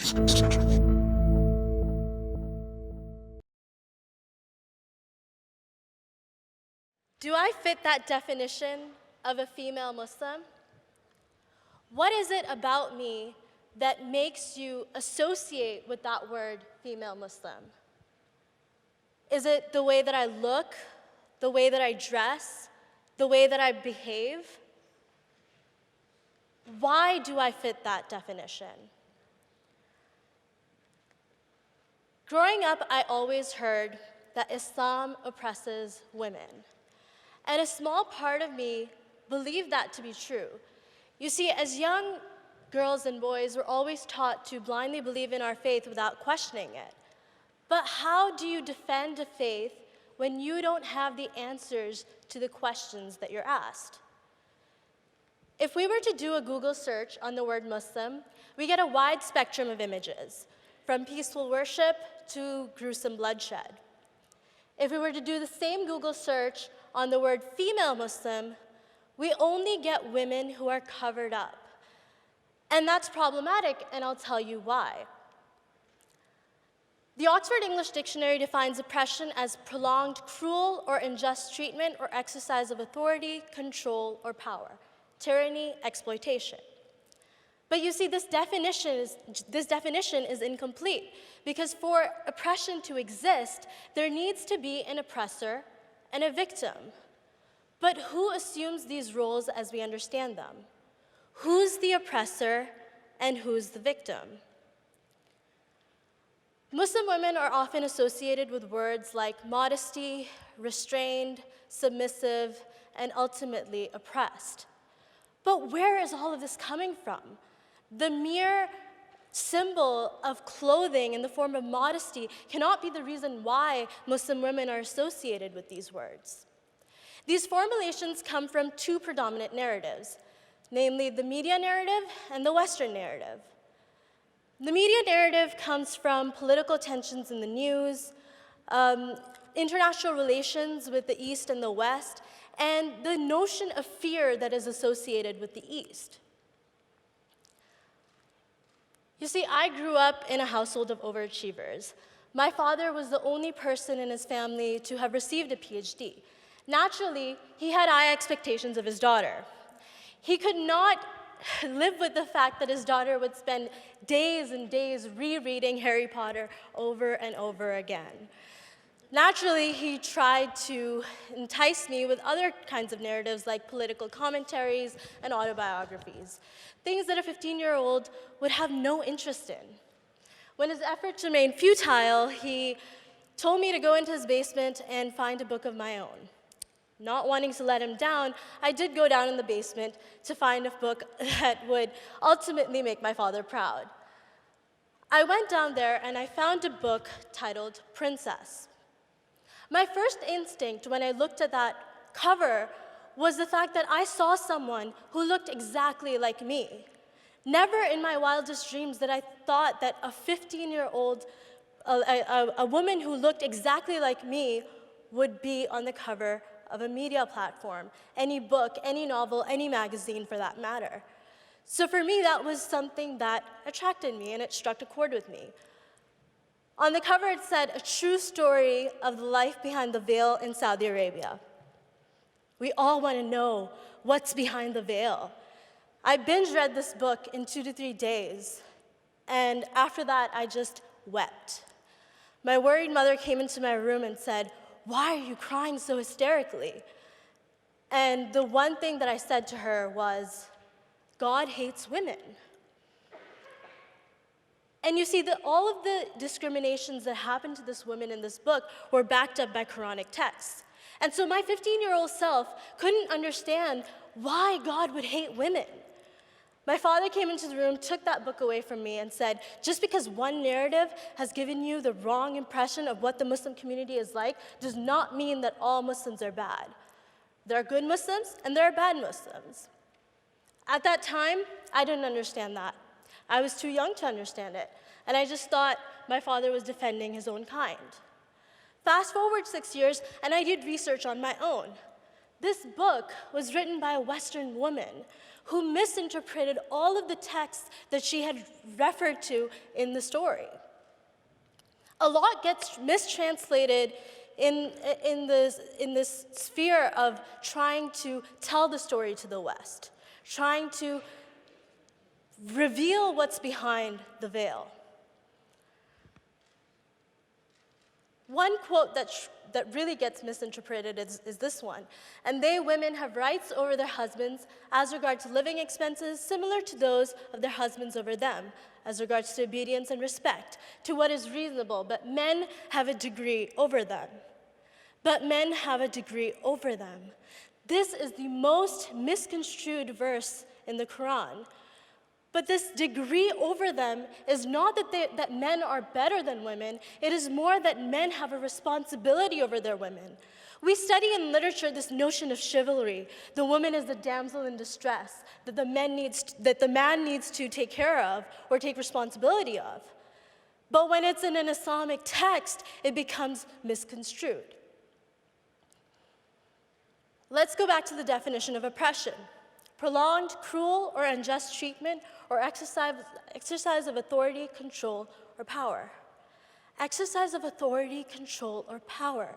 Do I fit that definition of a female Muslim? What is it about me that makes you associate with that word, female Muslim? Is it the way that I look, the way that I dress, the way that I behave? Why do I fit that definition? Growing up, I always heard that Islam oppresses women. And a small part of me believed that to be true. You see, as young girls and boys, we're always taught to blindly believe in our faith without questioning it. But how do you defend a faith when you don't have the answers to the questions that you're asked? If we were to do a Google search on the word Muslim, we get a wide spectrum of images, from peaceful worship to gruesome bloodshed. If we were to do the same Google search on the word female Muslim, we only get women who are covered up. And that's problematic, and I'll tell you why. The Oxford English Dictionary defines oppression as prolonged cruel or unjust treatment or exercise of authority, control, or power, tyranny, exploitation. But you see, this definition is incomplete, because for oppression to exist, there needs to be an oppressor and a victim. But who assumes these roles as we understand them? Who's the oppressor and who's the victim? Muslim women are often associated with words like modesty, restrained, submissive, and ultimately oppressed. But where is all of this coming from? The mere symbol of clothing in the form of modesty cannot be the reason why Muslim women are associated with these words. These formulations come from two predominant narratives, namely the media narrative and the Western narrative. The media narrative comes from political tensions in the news, international relations with the East and the West, and the notion of fear that is associated with the East. You see, I grew up in a household of overachievers. My father was the only person in his family to have received a PhD. Naturally, he had high expectations of his daughter. He could not live with the fact that his daughter would spend days and days rereading Harry Potter over and over again. Naturally, he tried to entice me with other kinds of narratives like political commentaries and autobiographies, things that a 15-year-old would have no interest in. When his efforts remained futile, he told me to go into his basement and find a book of my own. Not wanting to let him down, I did go down in the basement to find a book that would ultimately make my father proud. I went down there and I found a book titled Princess. My first instinct when I looked at that cover was the fact that I saw someone who looked exactly like me. Never in my wildest dreams did I thought that a 15-year-old, a woman who looked exactly like me would be on the cover of a media platform, any book, any novel, any magazine for that matter. So for me, that was something that attracted me and it struck a chord with me. On the cover, it said, "A true story of the life behind the veil in Saudi Arabia." We all want to know what's behind the veil. I binge read this book in 2 to 3 days, and after that, I just wept. My worried mother came into my room and said, "Why are you crying so hysterically?" And the one thing that I said to her was, "God hates women." And you see that all of the discriminations that happened to this woman in this book were backed up by Quranic texts. And so my 15-year-old self couldn't understand why God would hate women. My father came into the room, took that book away from me and said, "Just because one narrative has given you the wrong impression of what the Muslim community is like does not mean that all Muslims are bad. There are good Muslims and there are bad Muslims." At that time, I didn't understand that. I was too young to understand it, and I just thought my father was defending his own kind. Fast forward 6 years, and I did research on my own. This book was written by a Western woman who misinterpreted all of the texts that she had referred to in the story. A lot gets mistranslated in this sphere of trying to tell the story to the West, trying to reveal what's behind the veil. One quote that really gets misinterpreted is this one. And they, women, have rights over their husbands as regards to living expenses similar to those of their husbands over them, as regards to obedience and respect, to what is reasonable, but men have a degree over them. But men have a degree over them. This is the most misconstrued verse in the Quran. But this degree over them is not that men are better than women. It is more that men have a responsibility over their women. We study in literature this notion of chivalry. The woman is the damsel in distress that the man needs to take care of or take responsibility of. But when it's in an Islamic text, it becomes misconstrued. Let's go back to the definition of oppression. Prolonged, cruel, or unjust treatment or exercise of authority, control, or power. Exercise of authority, control, or power.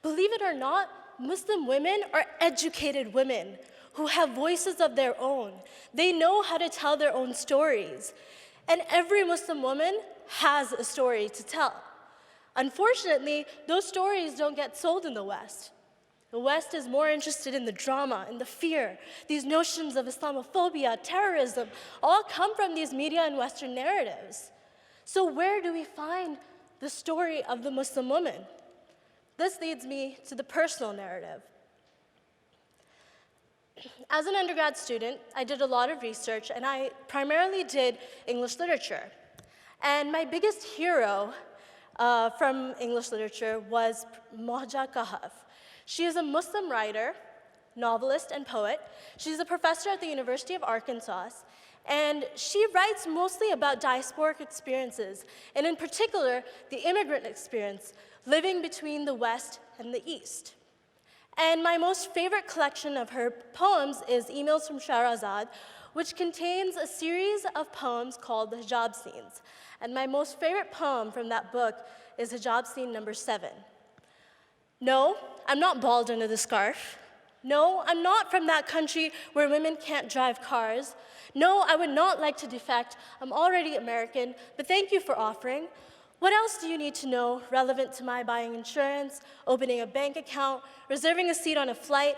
Believe it or not, Muslim women are educated women who have voices of their own. They know how to tell their own stories. And every Muslim woman has a story to tell. Unfortunately, those stories don't get sold in the West. The West is more interested in the drama and the fear. These notions of Islamophobia, terrorism, all come from these media and Western narratives. So where do we find the story of the Muslim woman? This leads me to the personal narrative. As an undergrad student, I did a lot of research, and I primarily did English literature. And my biggest hero from English literature was Mohja Kahaf. She is a Muslim writer, novelist, and poet. She's a professor at the University of Arkansas, and she writes mostly about diasporic experiences, and in particular, the immigrant experience, living between the West and the East. And my most favorite collection of her poems is Emails from Shahrazad, which contains a series of poems called the Hijab Scenes. And my most favorite poem from that book is Hijab Scene number 7. No, I'm not bald under the scarf. No, I'm not from that country where women can't drive cars. No, I would not like to defect. I'm already American, but thank you for offering. What else do you need to know relevant to my buying insurance, opening a bank account, reserving a seat on a flight?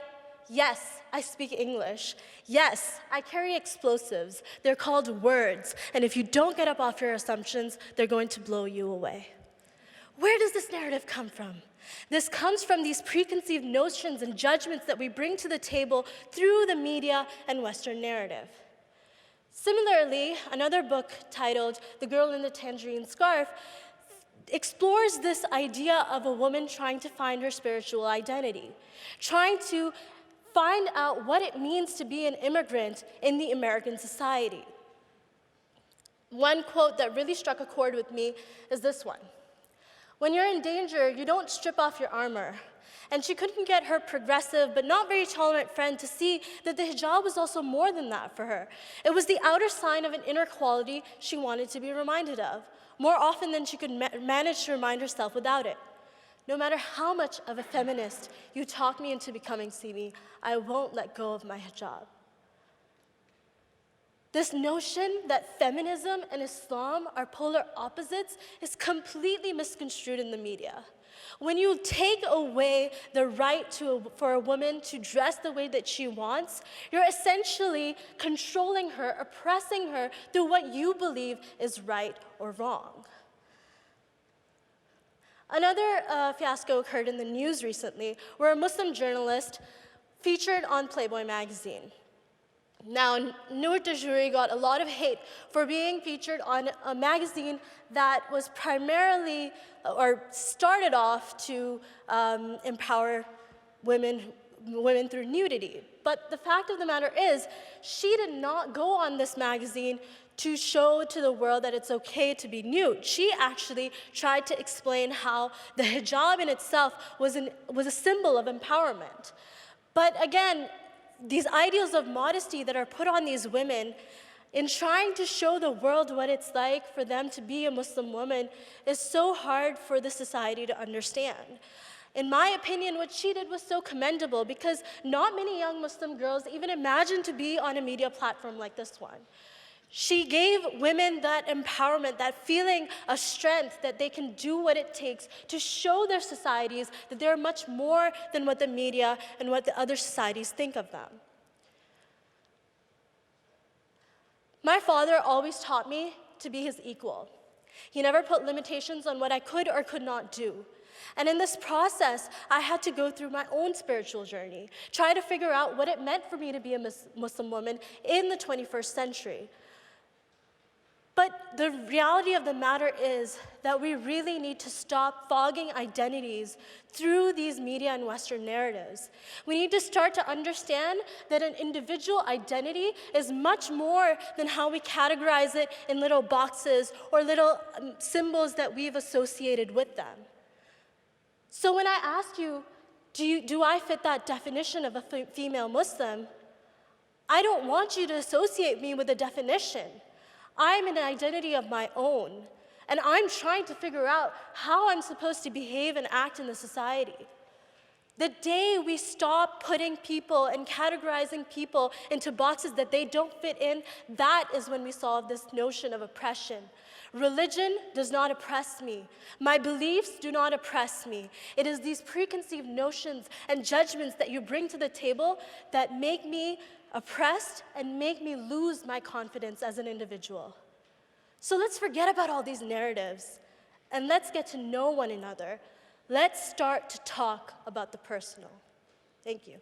Yes, I speak English. Yes, I carry explosives. They're called words, and if you don't get up off your assumptions, they're going to blow you away. Where does this narrative come from? This comes from these preconceived notions and judgments that we bring to the table through the media and Western narrative. Similarly, another book titled The Girl in the Tangerine Scarf explores this idea of a woman trying to find her spiritual identity, trying to find out what it means to be an immigrant in the American society. One quote that really struck a chord with me is this one. When you're in danger, you don't strip off your armor. And she couldn't get her progressive but not very tolerant friend to see that the hijab was also more than that for her. It was the outer sign of an inner quality she wanted to be reminded of, more often than she could manage to remind herself without it. No matter how much of a feminist you talk me into becoming, Simi, I won't let go of my hijab. This notion that feminism and Islam are polar opposites is completely misconstrued in the media. When you take away the right for a woman to dress the way that she wants, you're essentially controlling her, oppressing her through what you believe is right or wrong. Another fiasco occurred in the news recently where a Muslim journalist featured on Playboy magazine. Now, Noor Tajuri got a lot of hate for being featured on a magazine that was primarily, or started off to empower women through nudity. But the fact of the matter is, she did not go on this magazine to show to the world that it's okay to be nude. She actually tried to explain how the hijab in itself was a symbol of empowerment. But again, these ideals of modesty that are put on these women in trying to show the world what it's like for them to be a Muslim woman is so hard for the society to understand. In my opinion, what she did was so commendable because not many young Muslim girls even imagine to be on a media platform like this one. She gave women that empowerment, that feeling of strength that they can do what it takes to show their societies that they're much more than what the media and what the other societies think of them. My father always taught me to be his equal. He never put limitations on what I could or could not do. And in this process, I had to go through my own spiritual journey, try to figure out what it meant for me to be a Muslim woman in the 21st century. But the reality of the matter is that we really need to stop fogging identities through these media and Western narratives. We need to start to understand that an individual identity is much more than how we categorize it in little boxes or little symbols that we've associated with them. So when I ask you, do I fit that definition of a female Muslim? I don't want you to associate me with a definition. I'm an identity of my own, and I'm trying to figure out how I'm supposed to behave and act in the society. The day we stop putting people and categorizing people into boxes that they don't fit in, that is when we solve this notion of oppression. Religion does not oppress me. My beliefs do not oppress me. It is these preconceived notions and judgments that you bring to the table that make me oppressed and make me lose my confidence as an individual. So let's forget about all these narratives and let's get to know one another. Let's start to talk about the personal. Thank you.